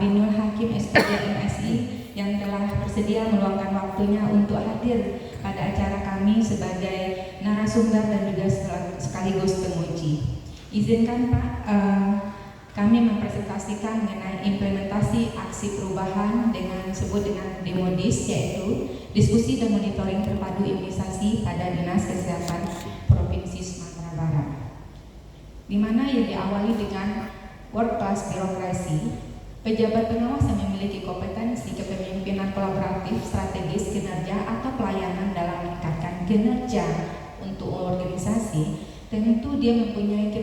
Binul Hakim SPD MSI yang telah bersedia meluangkan waktunya untuk hadir pada acara kami sebagai narasumber dan juga sekaligus penguji. Izinkan Pak, kami mempresentasikan mengenai implementasi aksi perubahan dengan disebut dengan DEMODIS, yaitu Diskusi dan Monitoring Terpadu Imunisasi pada Dinas Kesehatan Provinsi Sumatera Barat, di mana yang diawali dengan World Class Birokrasi. Pejabat pengawas yang memiliki kompetensi kepemimpinan kolaboratif, strategis, kinerja atau pelayanan dalam meningkatkan kinerja untuk organisasi, tentu dia mempunyai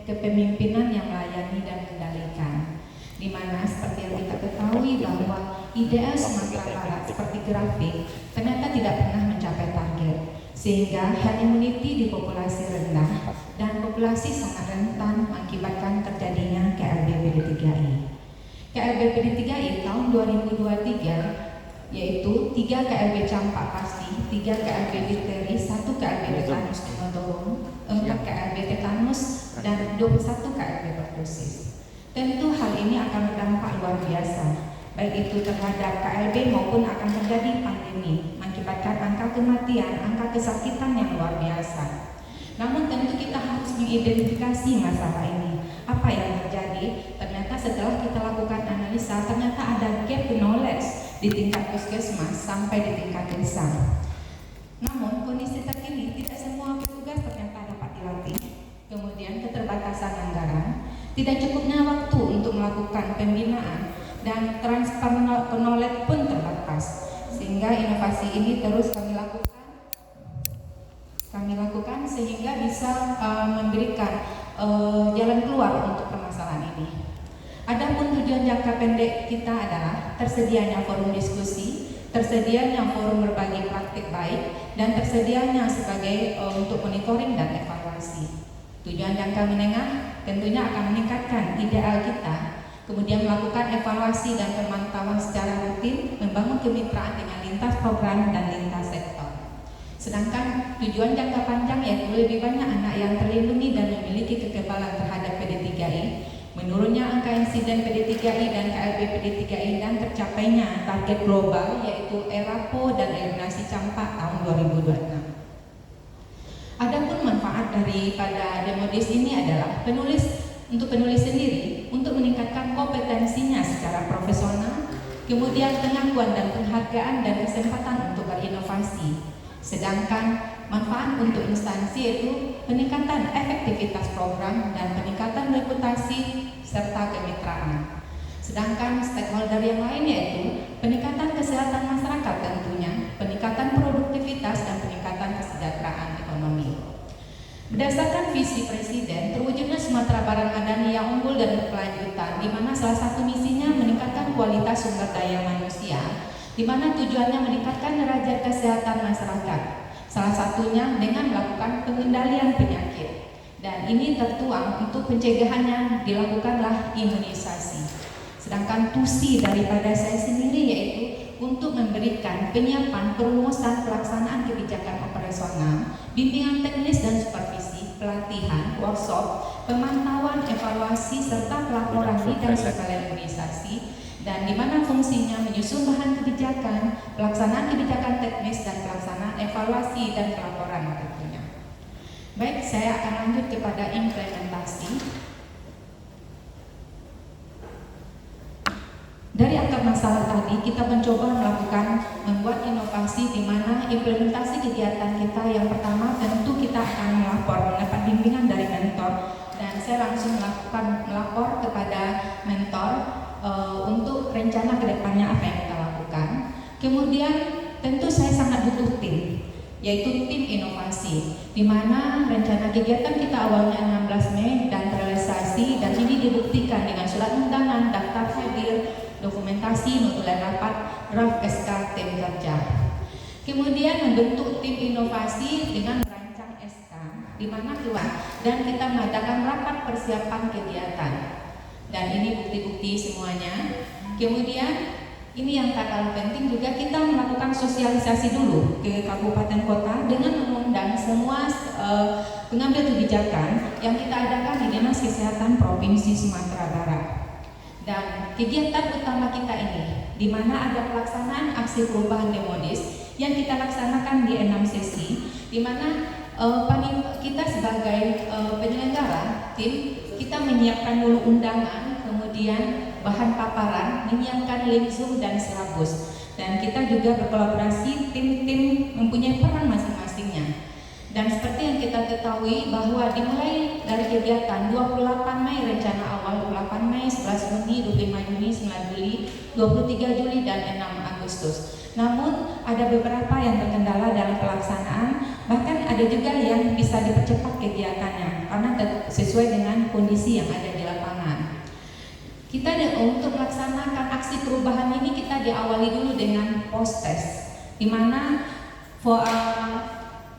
kepemimpinan yang melayani dan mengendalikan, di mana seperti yang kita ketahui bahwa IDL Sumatera Barat seperti grafik ternyata tidak pernah mencapai target, sehingga herd immunity di populasi rendah dan populasi sangat rentan mengakibatkan terjadinya KLB-PD3I. KLB-PD3I tahun 2023 yaitu 3 KLB campak pasti, 3 KLB difteri, 1 KLB tetanus pneumotorum, 4 KLB tetanus, dan 21 KLB pertusis. Tentu hal ini akan berdampak luar biasa, baik itu terhadap KLB maupun akan terjadi pandemi, mengakibatkan angka kematian, angka kesakitan yang luar biasa. Namun tentu kita harus mengidentifikasi masalah ini. Apa yang terjadi? Ternyata setelah kita lakukan analisa, ternyata ada gap knowledge di tingkat puskesmas sampai di tingkat desa. Namun kondisi terkini tidak semua petugas ternyata dapat dilatih. Kemudian keterbatasan anggaran, tidak cukupnya waktu untuk melakukan pembinaan, dan transfer knowledge pun terbatas. Sehingga inovasi ini terus kami lakukan sehingga bisa memberikan jalan keluar untuk permasalahan ini. Adapun tujuan jangka pendek kita adalah tersedianya forum diskusi, tersedianya forum berbagi praktik baik, dan tersedianya sebagai untuk monitoring dan evaluasi. Tujuan jangka menengah tentunya akan meningkatkan ideal kita, kemudian melakukan evaluasi dan pemantauan secara rutin, membangun kemitraan dengan lintas program dan lintas sektor. Sedangkan tujuan jangka panjang yaitu lebih banyak anak yang terlindungi dan memiliki kekebalan terhadap PD3I, menurunnya angka insiden PD3I dan KLB PD3I, dan tercapainya target global yaitu ERAPO dan eliminasi campak tahun 2026. Adapun manfaat daripada DEMODIS ini adalah untuk penulis sendiri untuk meningkatkan kompetensinya secara profesional, kemudian pengakuan dan penghargaan dan kesempatan untuk berinovasi. Sedangkan manfaat untuk instansi yaitu peningkatan efektivitas program dan peningkatan reputasi serta kemitraan. Sedangkan stakeholder yang lain yaitu peningkatan kesehatan masyarakat tentunya, peningkatan produktivitas dan peningkatan kesejahteraan ekonomi. Berdasarkan visi Presiden, terwujudnya Sumatera Barat Madani yang unggul dan berkelanjutan, di mana salah satu misinya meningkatkan kualitas sumber daya manusia, di mana tujuannya meningkatkan derajat kesehatan masyarakat. Salah satunya dengan melakukan pengendalian penyakit. Dan ini tertuang untuk pencegahannya dilakukanlah imunisasi. Sedangkan tusi daripada saya sendiri yaitu untuk memberikan penyiapan, perumusan, pelaksanaan kebijakan operasional, bimbingan teknis dan supervisi, pelatihan, workshop, pemantauan, evaluasi, serta pelaporan bidang skala imunisasi, dan di mana fungsinya menyusun bahan kebijakan, pelaksanaan kebijakan teknis, dan pelaksanaan evaluasi dan pelaporan tentunya. Baik, saya akan lanjut kepada implementasi. Dari akar masalah tadi, kita mencoba membuat inovasi di mana implementasi kegiatan kita yang pertama tentu kita akan mendapat bimbingan dari mentor, dan saya langsung melapor kepada mentor untuk rencana kedepannya apa yang kita lakukan. Kemudian tentu saya sangat butuh tim, yaitu tim inovasi, di mana rencana kegiatan kita awalnya 16 Mei dan realisasi, dan ini dibuktikan dengan surat undangan, daftar hadir, dokumentasi, notulen rapat, draft SK tim kerja. Kemudian membentuk tim inovasi dengan merancang SK, di mana keluar dan kita mengadakan rapat persiapan kegiatan. Dan ini bukti-bukti semuanya. Kemudian ini yang tak kalah penting juga, kita melakukan sosialisasi dulu ke kabupaten kota dengan mengundang semua pengambil kebijakan yang kita adakan di Dinas Kesehatan Provinsi Sumatera Barat. Dan kegiatan utama kita ini, di mana ada pelaksanaan aksi perubahan Demodis yang kita laksanakan di 6 sesi, di mana kita sebagai penyelenggara tim, kita menyiapkan dulu undangan, kemudian bahan paparan, menyiapkan link Zoom dan silabus. Dan kita juga berkolaborasi, tim-tim mempunyai peran masing-masingnya. Dan seperti yang kita ketahui bahwa dimulai dari kegiatan 28 Mei rencana awal, 28 Mei, 11 Juni, 25 Juni, 9 Juli, 23 Juli, dan 6 Agustus. Namun ada beberapa yang terkendala dalam pelaksanaan, bahkan ada juga yang bisa dipercepat kegiatannya karena sesuai dengan kondisi yang ada di lapangan. Kita untuk melaksanakan aksi perubahan ini kita diawali dulu dengan post-test, di mana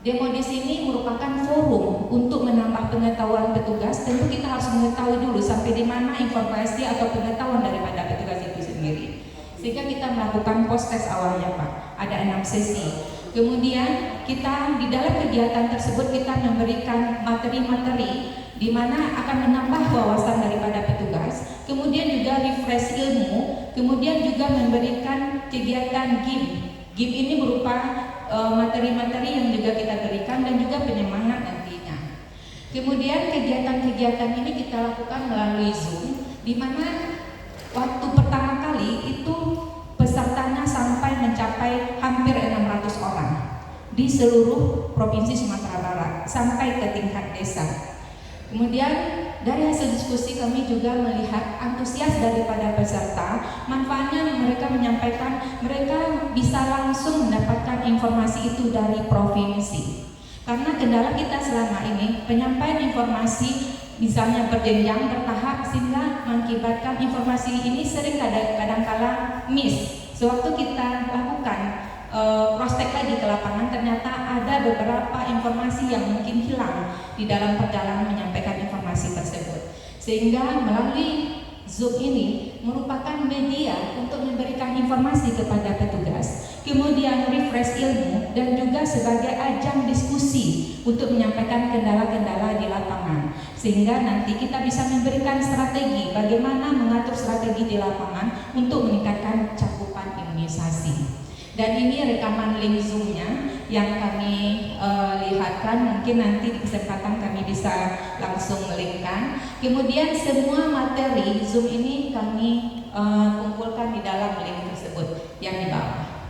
Demodis ini merupakan forum untuk menambah pengetahuan petugas. Tentu kita harus mengetahui dulu sampai di mana informasi atau pengetahuan daripada petugas itu sendiri. Sehingga kita melakukan post-test awalnya, Pak. Ada 6 sesi. Kemudian kita di dalam kegiatan tersebut kita memberikan materi-materi di mana akan menambah wawasan daripada petugas. Kemudian juga refresh ilmu. Kemudian juga memberikan kegiatan GIM. GIM ini berupa materi-materi yang juga kita berikan dan juga penyemangat nantinya. Kemudian kegiatan-kegiatan ini kita lakukan melalui Zoom, di mana waktu pertama kali itu pesertanya sampai mencapai hampir 600 orang di seluruh provinsi Sumatera Barat sampai ke tingkat desa. Kemudian dari hasil diskusi kami juga melihat antusias daripada peserta, manfaatnya mereka menyampaikan mereka bisa langsung mendapatkan informasi itu dari provinsi. Karena kendala kita selama ini penyampaian informasi misalnya berjenjang bertahap sehingga mengakibatkan informasi ini sering kadang-kala miss. Sewaktu kita lakukan prospek lagi ke lapangan, ternyata ada beberapa informasi yang mungkin hilang di dalam perjalanan menyampaikan informasi tersebut. Sehingga melalui Zoom ini merupakan media untuk memberikan informasi kepada petugas, kemudian refresh ilmu dan juga sebagai ajang diskusi untuk menyampaikan kendala-kendala di lapangan. Sehingga nanti kita bisa memberikan strategi bagaimana mengatur strategi di lapangan untuk meningkatkan cakupan imunisasi. Dan ini rekaman link Zoom-nya yang kami lihatkan, mungkin nanti di kesempatan kami bisa langsung melinkkan. Kemudian semua materi Zoom ini kami kumpulkan di dalam link tersebut yang di bawah.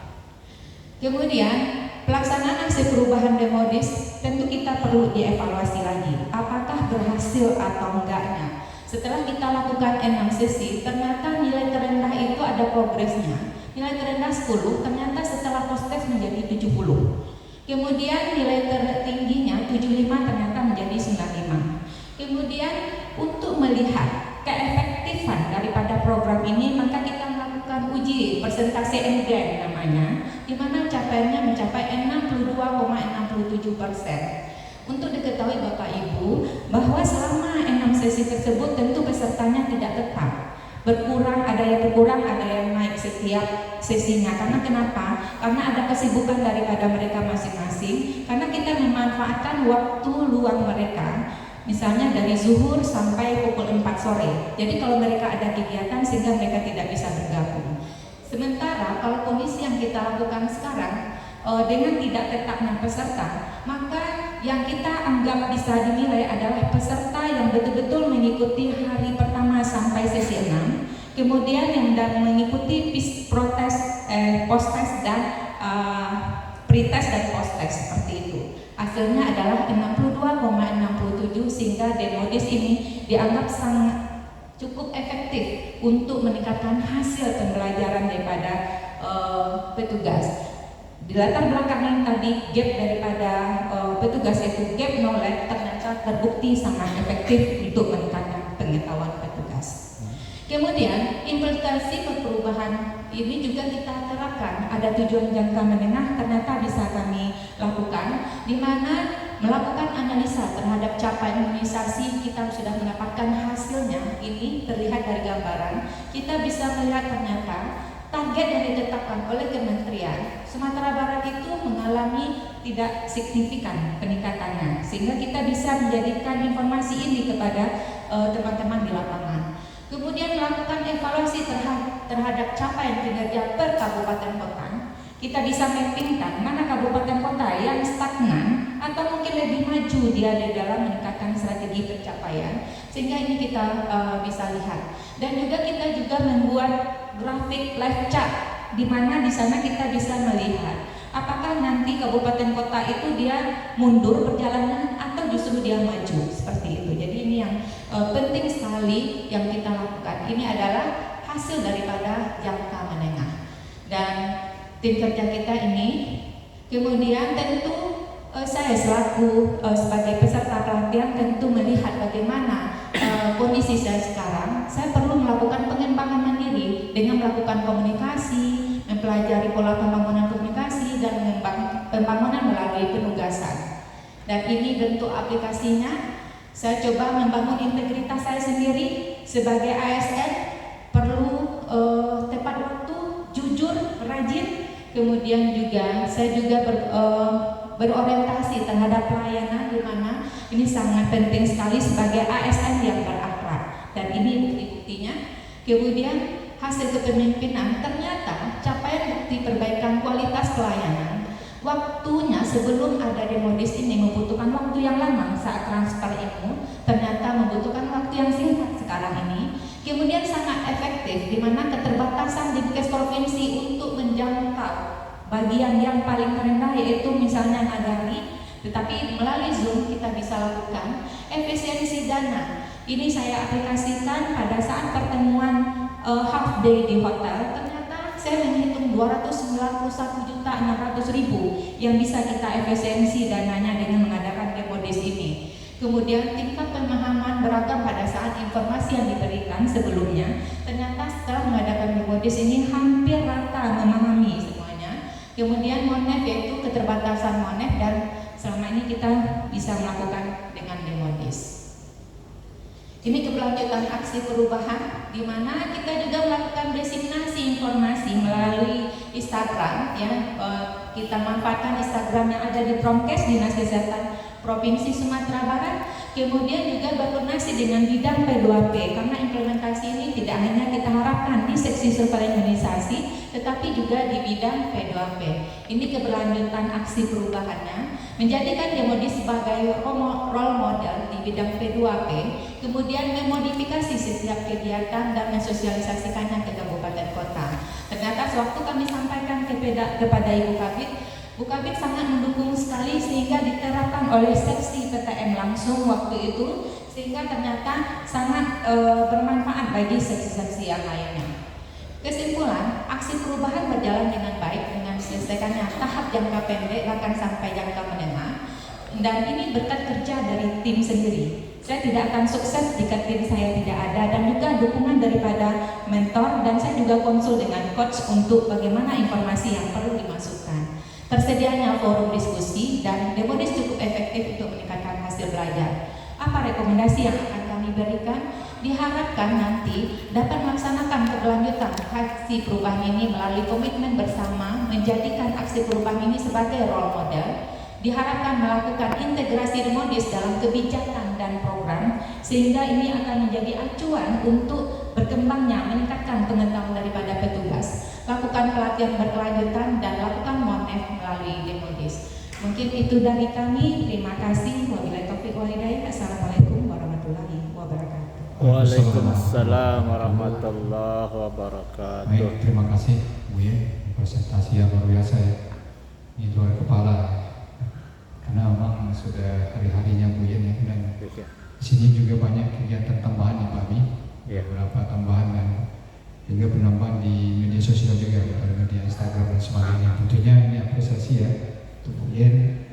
Kemudian pelaksanaan aksi perubahan Demodis tentu kita perlu dievaluasi lagi, apakah berhasil atau enggaknya. Setelah kita lakukan 6 sesi, ternyata nilai terendah itu ada progresnya. Nilai terendah 10, ternyata setelah post-test menjadi 70. Kemudian nilai tertingginya 75 ternyata menjadi 95. Kemudian untuk melihat keefektifan daripada program ini, maka kita melakukan uji presentasi NGAN namanya, di mana capaiannya mencapai 62,67%. Untuk diketahui Bapak Ibu bahwa selama 6 sesi tersebut tentu pesertanya tidak tetap. Berkurang, ada yang berkurang, ada yang naik setiap sesinya. Karena kenapa? Karena ada kesibukan daripada mereka masing-masing. Karena kita memanfaatkan waktu luang mereka, misalnya dari zuhur sampai pukul 4 sore. Jadi kalau mereka ada kegiatan sehingga mereka tidak bisa bergabung. Sementara kalau kondisi yang kita lakukan sekarang dengan tidak tetapnya peserta, maka yang kita anggap bisa dinilai adalah peserta yang betul-betul mengikuti hari pertama sampai sesi 6, kemudian yang mengikuti post-test dan pre-test dan post-test seperti itu. Hasilnya adalah 62,67, sehingga Demodis ini dianggap sangat cukup efektif untuk meningkatkan hasil pembelajaran daripada petugas. Di latar belakang yang tadi gap daripada petugas itu gap knowledge ternyata terbukti sangat efektif untuk meningkatkan pengetahuan petugas. Kemudian implementasi perubahan ini juga kita terapkan, ada tujuan jangka menengah ternyata bisa kami lakukan, di mana melakukan analisa terhadap capaian imunisasi kita sudah mendapatkan hasilnya. Ini terlihat dari gambaran, kita bisa melihat ternyata target yang ditetapkan oleh Kementerian Sumatera Barat itu mengalami tidak signifikan peningkatannya, sehingga kita bisa menjadikan informasi ini kepada teman-teman di lapangan. Kemudian melakukan evaluasi terhadap capaian kinerja per kabupaten kota. Kita bisa mappingkan mana kabupaten kota yang stagnan atau mungkin lebih maju dia di dalam meningkatkan strategi pencapaian, sehingga ini kita bisa lihat. Dan juga kita juga membuat grafik live chart di mana di sana kita bisa melihat apakah nanti kabupaten kota itu dia mundur perjalanan atau justru dia maju, seperti itu. Jadi ini yang penting sekali yang kita lakukan. Ini adalah hasil daripada jangka menengah. Dan tim kerja kita ini, kemudian tentu saya selaku sebagai peserta pelatihan tentu melihat bagaimana kondisi saya sekarang. Saya perlu melakukan pengembangan mandiri dengan melakukan komunikasi, mempelajari pola pembangunan komunikasi dan pembangunan melalui penugasan. Dan ini bentuk aplikasinya. Saya coba membangun integritas saya sendiri sebagai ASN, perlu tepat waktu, jujur, rajin. Kemudian juga saya juga berorientasi terhadap pelayanan, di mana ini sangat penting sekali sebagai ASN yang berakhlak. Dan ini bukti-buktinya. Kemudian hasil kepemimpinan, ternyata capaian bukti perbaikan kualitas pelayanan, waktunya sebelum ada Demodis ini membutuhkan waktu yang lama saat transfer ilmu, ternyata membutuhkan waktu yang singkat sekarang ini. Kemudian sangat efektif, di mana keterbatasan Dinkes provinsi untuk menjangkau bagian yang paling rendah, yaitu misalnya Nagari, tetapi melalui Zoom kita bisa lakukan. Efisiensi dana, ini saya aplikasikan pada saat pertemuan half day di hotel. Ternyata saya menghitung 291.600.000 yang bisa kita efisiensi dananya dengan mengadakan Demodis ini. Kemudian tingkat pemahaman beragam pada saat informasi yang diberikan sebelumnya, ternyata setelah mengadakan Demodis ini hampir rata memahami semuanya. Kemudian Monef, yaitu keterbatasan Monef, dan selama ini kita bisa melakukan dengan Demodis. Ini keberlanjutan aksi perubahan, di mana kita juga melakukan desiminasi informasi melalui Instagram. Ya, kita manfaatkan Instagram yang ada di Promkes, Dinas Kesehatan Provinsi Sumatera Barat. Kemudian juga berkoordinasi dengan bidang P2P, karena implementasi ini tidak hanya kita harapkan di seksi surveillance imunisasi, tetapi juga di bidang P2P. Ini keberlanjutan aksi perubahannya, menjadikan Demodis sebagai role model di bidang P2P, kemudian memodifikasi setiap kegiatan dan mensosialisasikannya ke kabupaten kota. Ternyata sewaktu kami sampaikan kepada Ibu Kabid, Bu Kabid sangat mendukung sekali, sehingga diterapkan oleh seksi PTM langsung waktu itu, sehingga ternyata sangat bermanfaat bagi seksi-seksi yang lainnya. Kesimpulan, aksi perubahan berjalan dengan baik dengan selesaikannya tahap jangka pendek bahkan sampai jangka menengah, dan ini berkat kerja dari tim sendiri. Saya tidak akan sukses jika tim saya tidak ada, dan juga dukungan daripada mentor, dan saya juga konsul dengan coach untuk bagaimana informasi yang perlu dimasukkan. Tersedianya forum diskusi dan Demodis cukup efektif untuk meningkatkan hasil belajar. Apa rekomendasi yang akan kami berikan? Diharapkan nanti dapat melaksanakan keberlanjutan aksi perubahan ini melalui komitmen bersama, menjadikan aksi perubahan ini sebagai role model. Diharapkan melakukan integrasi Demodis dalam kebijakan dan program, sehingga ini akan menjadi acuan untuk berkembangnya, meningkatkan pengetahuan daripada petugas. Lakukan pelatihan berkelanjutan dan lakukan Monef melalui Demodis. Mungkin itu dari kami. Terima kasih. Wabillahi taufiq wal hidayah. Assalamualaikum warahmatullahi wabarakatuh. Waalaikumsalam warahmatullahi wabarakatuh. Baik, terima kasih Bu ya, presentasi yang luar biasa ya. Ini luar kepala. Karena memang sudah hari-harinya Bu ya, dan di sini juga banyak kegiatan tambahan ya Pak Mi. Beberapa tambahan dan juga penambahan di media sosial juga, media Instagram dan sebagainya. Tentunya ini apresiasi ya untuk Bu Yen,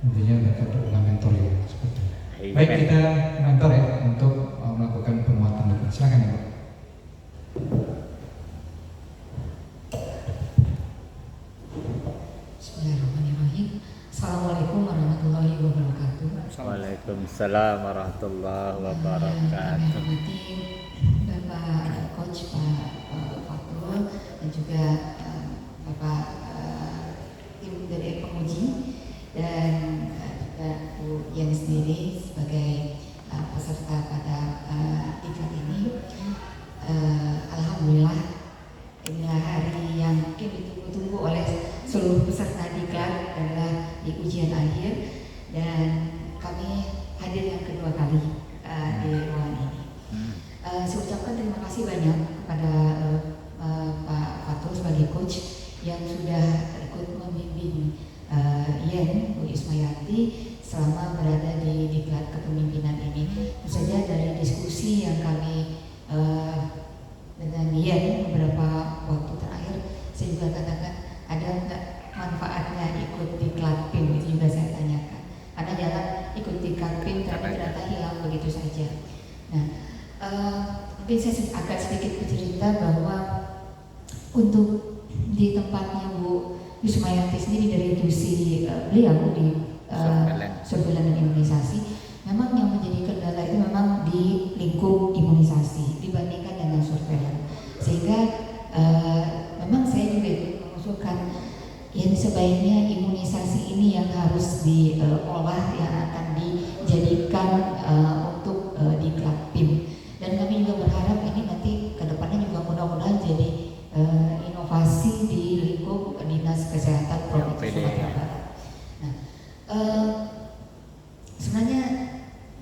tentunya untuk mentor ya seperti itu. Baik, kita mentor ya untuk melakukan penguatan dokumen. Silakan ya Pak. Bismillahirrahmanirrahim. Assalamualaikum warahmatullahi wabarakatuh. Waalaikumsalam warahmatullahi wabarakatuh. Kami hormati Bapak Coach Pak Fatul dan juga Bapak tim dari penguji, dan juga Bu Yen sendiri sebagai peserta pada event ini. inilah hari yang mungkin ditunggu-tunggu oleh seluruh peserta diklat adalah di ujian akhir, dan kami hadir yang kedua kali di ruangan ini. Saya ucapkan terima kasih banyak kepada Pak Fatul sebagai coach yang sudah ikut membimbing Yen Bu Ismayati selama berada di diklat kepemimpinan ini. Tentu saja dari diskusi yang kami dengan Yen beberapa waktu terakhir, saya juga katakan ada nggak manfaatnya ikut diklat PIM, itu juga saya tanyakan. Karena jangan ikut diklat PIM tapi ternyata hilang begitu saja. Nah, mungkin saya agak sedikit bercerita bahwa untuk di tempatnya Bu Ismayati sendiri, dari institusi beliau di surveillance dan imunisasi, memang yang menjadi kendala itu memang di lingkup imunisasi dibandingkan dengan surveillance, sehingga memang saya juga ikut mengusulkan yang sebaiknya imunisasi ini yang harus diolah, yang akan dijadikan untuk diklat PIM. Dan kami juga berharap ini nanti kedepannya juga mudah-mudahan jadi inovasi di lingkup Dinas Kesehatan Provinsi Sumatera Barat. Nah, sebenarnya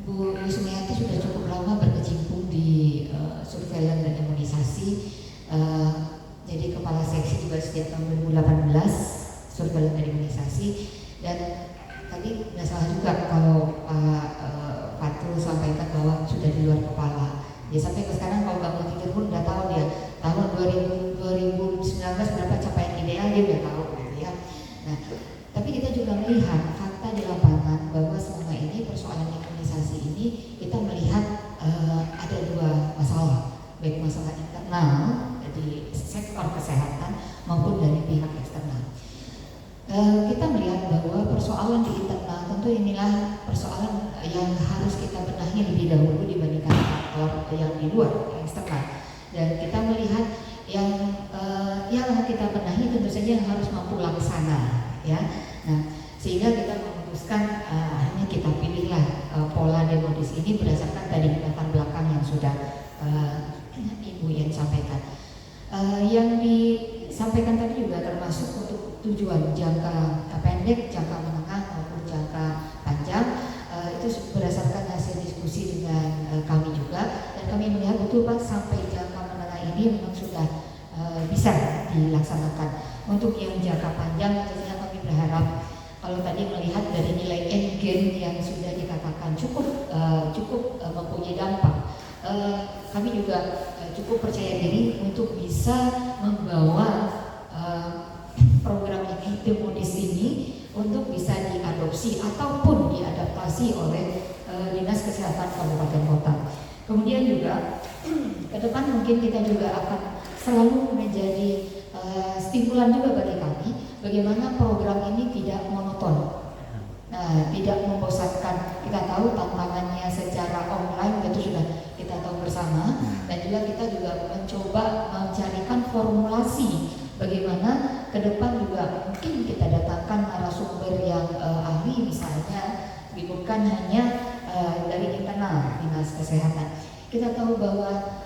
Bu Sumiati sudah cukup lama berkecimpung di surveillance dan imunisasi. Jadi kepala seksi juga sejak tahun 2018 surveillance dan imunisasi. Dan tadi nggak salah juga kalau Pak Fatul sampaikan bahwa sudah di luar kepala. Ya sampai ke sekarang kalau bangun tidur pun udah tahu dia tahun 2019 berapa capaian ideal dia udah tahu gitu ya. Nah, tapi kita juga melihat fakta di lapangan bahwa selama ini persoalan imunisasi ini kita melihat ada dua masalah, baik masalah internal di sektor kesehatan maupun dari pihak eksternal. Kita melihat bahwa persoalan di internal tentu inilah persoalan yang harus kita benahi lebih dahulu dibandingkan faktor yang di luar, yang eksternal. Dan kita melihat yang kita benahi tentu saja yang harus mampu laksana, ya. Nah, sehingga kita memutuskan akhirnya kita pilihlah pola demodis ini berdasarkan tadi latar belakang yang sudah Ibu Yen sampaikan. Yang disampaikan tadi juga termasuk untuk tujuan jangka pendek, jangka menengah maupun jangka panjang. Itu berdasarkan hasil diskusi dengan kami juga, dan kami melihat betul Pak sampai jangka menengah ini memang sudah bisa dilaksanakan. Untuk yang jangka panjang tentunya kami berharap kalau tadi melihat dari nilai endgame yang sudah dikatakan cukup mempunyai dampak, kami juga cukup percaya diri untuk bisa membawa program ini, demodis ini untuk bisa diadopsi ataupun diadaptasi oleh Dinas Kesehatan Kabupaten Kota. Kemudian juga ke depan mungkin kita juga akan selalu menjadi stimulan juga bagi kami bagaimana program ini tidak monoton, tidak membosankan. Kita tahu tantangannya secara online itu sudah kita tahu bersama, dan juga kita juga mencoba mencarikan formulasi bagaimana ke depan juga mungkin kita datangkan narasumber yang ahli, misalnya bukan hanya dari internal Dinas Kesehatan. Kita tahu bahwa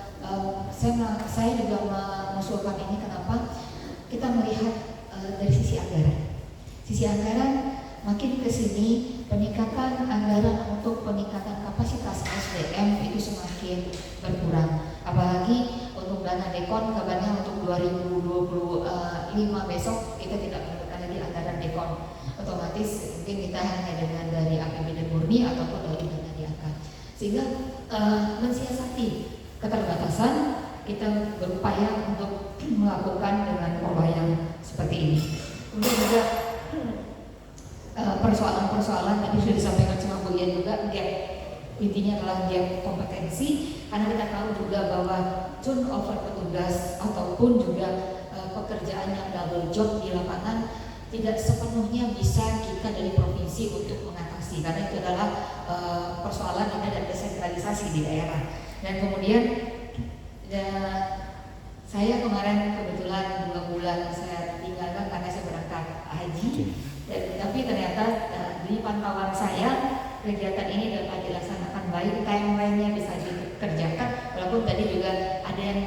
saya juga mengusulkan ini kenapa kita melihat dari sisi anggaran. Sisi anggaran makin ke sini peningkatan anggaran untuk peningkatan kapasitas SDM itu semakin berkurang. Apalagi untuk dana dekon kabarnya untuk 2025 besok kita tidak menemukan lagi anggaran dekon. Otomatis mungkin kita hanya dengan dari APBD murni ataupun dari dana diangkat. Sehingga mensiasati keterbatasan kita berupaya untuk melakukan dengan pola yang seperti ini. Kemudian juga persoalan-persoalan tadi sudah disampaikan sama Bu Yen juga, intinya adalah gap kompetensi, karena kita tahu juga bahwa turnover petugas ataupun juga pekerjaan yang double job di lapangan tidak sepenuhnya bisa kita dari provinsi untuk mengatasi, karena itu adalah persoalan yang ada desentralisasi di daerah. Dan kemudian saya kemarin kebetulan 2 bulan saya tinggalkan karena saya berangkat haji, tapi ternyata di pantauan saya kegiatan ini dapat dilaksanakan baik, timeline-nya bisa dikerjakan, walaupun tadi juga ada yang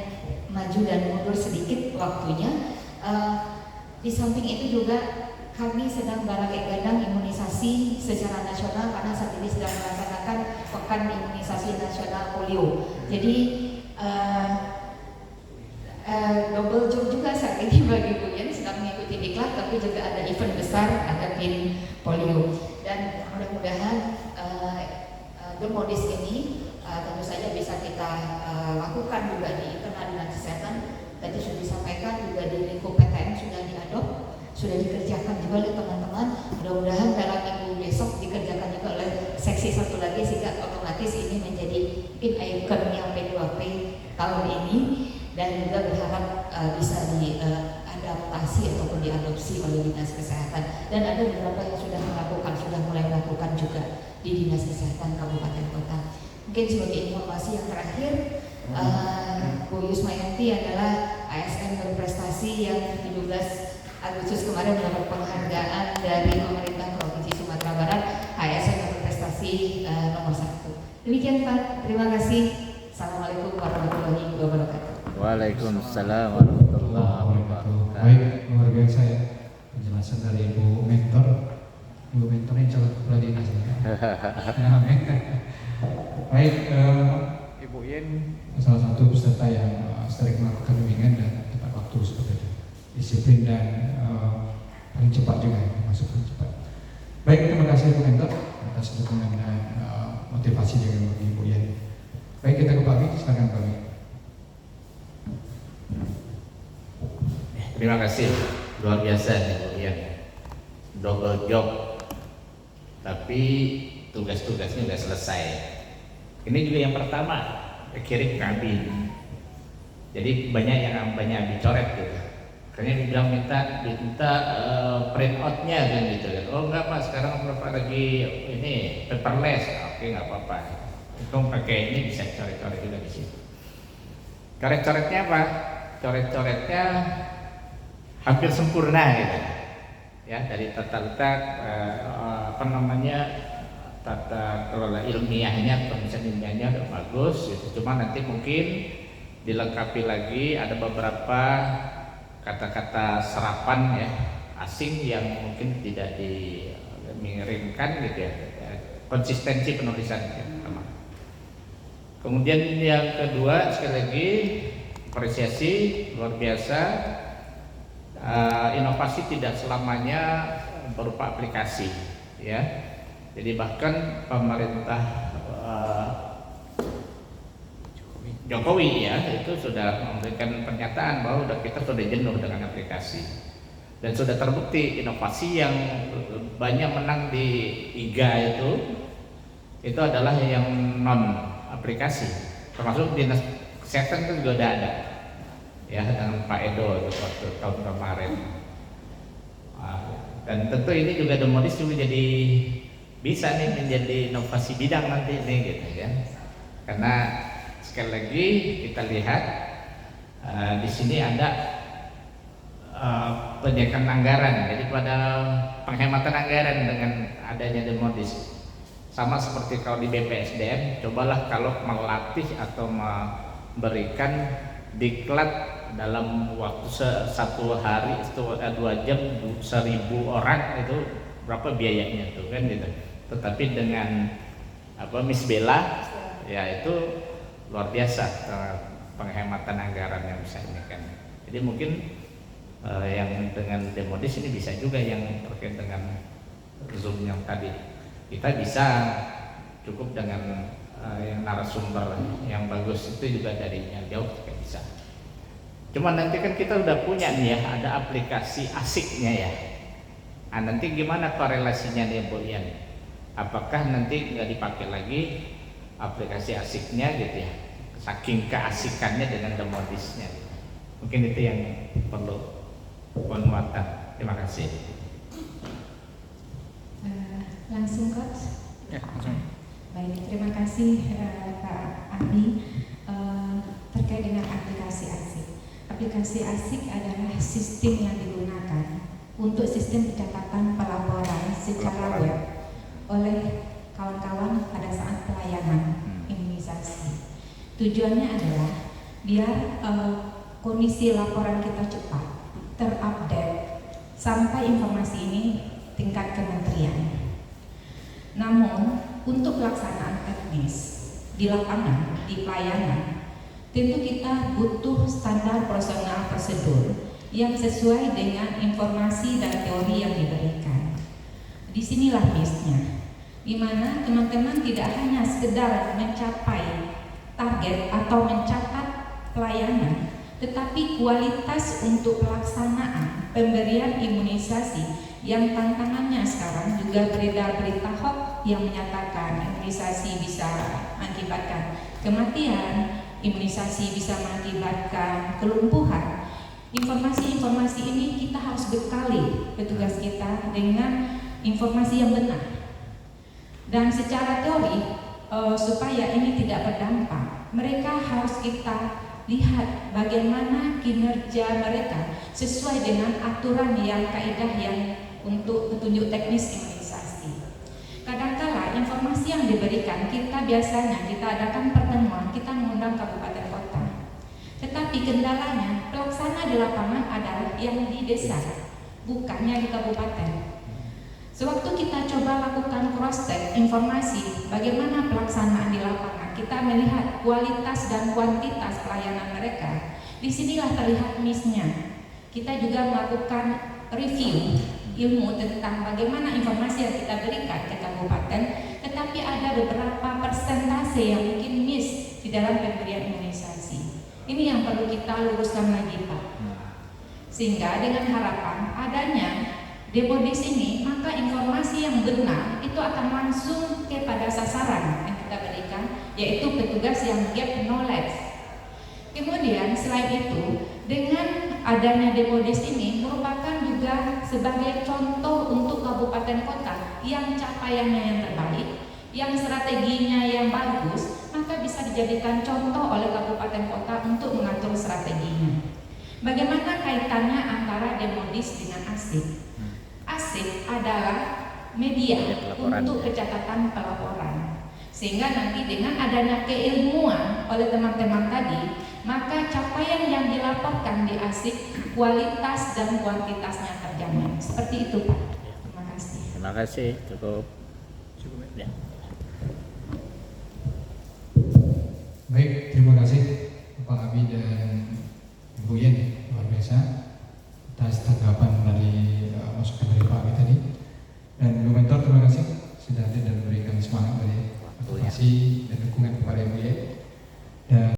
maju dan mundur sedikit waktunya. Di samping itu juga kami sedang gadang imunisasi secara nasional karena saat ini sedang melaksanakan pekan imunisasi nasional polio. Jadi double job juga saat ini bagi Bu Yen, sedang mengikuti diklat tapi juga ada event besar, ada pin polio. Dan mudah-mudahan Demodis ini tentu saja bisa kita lakukan juga di internal dinas kesehatan. Tadi sudah disampaikan juga di lingkup PTN sudah diadop, sudah dikerjakan juga oleh teman-teman. Mudah-mudahan dalam minggu besok dikerjakan juga oleh seksi satu lagi sehingga otomatis ini menjadi ikon yang P2P tahun ini, dan juga berharap bisa diadaptasi ataupun diadopsi oleh dinas kesehatan. Dan ada beberapa yang sudah mulai melakukan juga di dinas kesehatan kabupaten kota. Mungkin sebagai informasi yang terakhir, Bu Yusmayanti adalah ASN berprestasi yang 17 Agustus kemarin mendapat penghargaan dari pemerintah Provinsi Sumatera Barat, ASN berprestasi nomor 1. Demikian Pak, terima kasih. Assalamualaikum warahmatullahi wabarakatuh. Waalaikumsalam warahmatullahi wabarakatuh. Baik, luar biasa ya penjelasan dari Ibu Mentor. Ibu Mentor ini calon kepala dinas ya. Baik, Ibu Yen salah satu peserta yang sering melakukan bimbingan dan tepat waktu seperti itu, disiplin dan paling cepat juga, masuk paling cepat. Baik, terima kasih Bu Mentor atas dukungan dan motivasi juga bagi Ibu Yen. Baik, kita ke Pak Wi, silakan Pak Wi. Terima kasih, luar biasa nih Bu Yen. Double job, tapi tugas-tugasnya sudah selesai. Ini juga yang pertama kirim ke Abi. Jadi banyak yang dicoret gitu. Karena dibilang minta print outnya kan gitu kan. Oh enggak Pak, sekarang Bapak lagi ini paperless. Oke, nggak apa-apa. Itu pakai ini bisa coret-coret juga di situ. Coret-coretnya apa? Coret-coretnya hampir sempurna gitu. Ya, dari tata letak tata kelola ilmiahnya, pemisahan ilmiahnya udah bagus gitu. Cuma nanti mungkin dilengkapi lagi ada beberapa kata-kata serapan ya asing yang mungkin tidak dimengirimkan gitu ya. Konsistensi penulisan ya, sama. Kemudian yang kedua, sekali lagi apresiasi luar biasa. Inovasi tidak selamanya berupa aplikasi ya. Jadi bahkan pemerintah Jokowi ya itu sudah memberikan pernyataan bahwa kita sudah jenuh dengan aplikasi, dan sudah terbukti inovasi yang banyak menang di IGA itu adalah yang non aplikasi, termasuk dinas kesehatan itu juga ada ya dengan Pak Edo waktu tahun kemarin. Dan tentu ini juga Demodis juga jadi bisa nih menjadi inovasi bidang nanti nih gitu ya. Karena sekali lagi kita lihat di sini ada penyiapan anggaran, jadi pada penghematan anggaran dengan adanya Demodis. Sama seperti kalau di BPSDM, cobalah kalau melatih atau memberikan diklat dalam waktu satu hari itu 2 jam 1.000 orang, itu berapa biayanya tuh kan gitu. Tetapi dengan Miss Bella ya itu luar biasa penghematan anggaran yang bisa ini kan. Jadi mungkin yang dengan Demodis ini bisa juga yang terkait dengan Zoom yang tadi. Kita bisa cukup dengan yang narasumber yang bagus itu juga dari yang jauh juga bisa. Cuma nanti kan kita udah punya nih ya, ada aplikasi asiknya ya. Nanti gimana korelasinya nih Bu Ian? Apakah nanti nggak dipakai lagi aplikasi asiknya gitu ya, saking keasikannya dengan Demodisnya? Mungkin itu yang perlu penguatan. Terima kasih. Langsung Coach. ya, langsung. Baik, terima kasih Pak Andi. Terkait dengan aplikasi asik. Aplikasi asik adalah sistem yang digunakan untuk sistem pencatatan pelaporan secara web oleh kawan-kawan pada saat pelayanan imunisasi. Tujuannya adalah biar kondisi laporan kita cepat, terupdate sampai informasi ini tingkat kementerian. Namun untuk pelaksanaan teknis di lapangan, di pelayanan, tentu kita butuh standar profesional prosedur yang sesuai dengan informasi dan teori yang diberikan. Disinilah miss-nya, di mana teman-teman tidak hanya sekedar mencapai target atau mencatat pelayanan, tetapi kualitas untuk pelaksanaan pemberian imunisasi yang tantangannya sekarang juga beredar berita hoax yang menyatakan imunisasi bisa mengakibatkan kematian, imunisasi bisa mengakibatkan kelumpuhan. Informasi-informasi ini kita harus bekali petugas kita dengan informasi yang benar. Dan secara teori, supaya ini tidak berdampak, mereka harus kita lihat bagaimana kinerja mereka sesuai dengan aturan yang kaidah yang untuk petunjuk teknis imunisasi. Kadangkala informasi yang diberikan kita biasanya kita adakan pertemuan, kita mengundang kabupaten kota. Tetapi kendalanya pelaksana di lapangan adalah yang di desa, bukannya di kabupaten. Sewaktu kita coba lakukan cross check informasi bagaimana pelaksanaan di lapangan, kita melihat kualitas dan kuantitas pelayanan mereka. Disinilah terlihat miss-nya. Kita juga melakukan review ilmu tentang bagaimana informasi yang kita berikan ke kabupaten, tetapi ada beberapa persentase yang mungkin miss di dalam pemberian imunisasi. Ini yang perlu kita luruskan lagi, Pak. Sehingga dengan harapan adanya Depodis ini, maka informasi yang benar itu akan langsung kepada sasaran yang kita berikan, yaitu petugas yang gap knowledge. Kemudian selain itu, dengan adanya Depodis ini merupakan juga sebagai contoh untuk kabupaten kota yang capaiannya yang terbaik, yang strateginya yang bagus, maka bisa dijadikan contoh oleh kabupaten kota untuk mengatur strateginya. Bagaimana kaitannya antara Depodis dengan ASIP? ASIP adalah media untuk pencatatan pelaporan, sehingga nanti dengan adanya keilmuan oleh teman-teman tadi, maka capaian yang dilaporkan di ASIP kualitas dan kuantitasnya terjamin. Seperti itu, Pak. Terima kasih. Terima kasih, cukup ya. Baik, terima kasih Pak Abi dan Ibu Yen, luar biasa atas tanggapan dari masukan dari Pak Abi tadi. Dan Bu Mentor, terima kasih sudah hadir dan memberikan semangat dari motivasi dan dukungan kepada Ibu Yen. Dan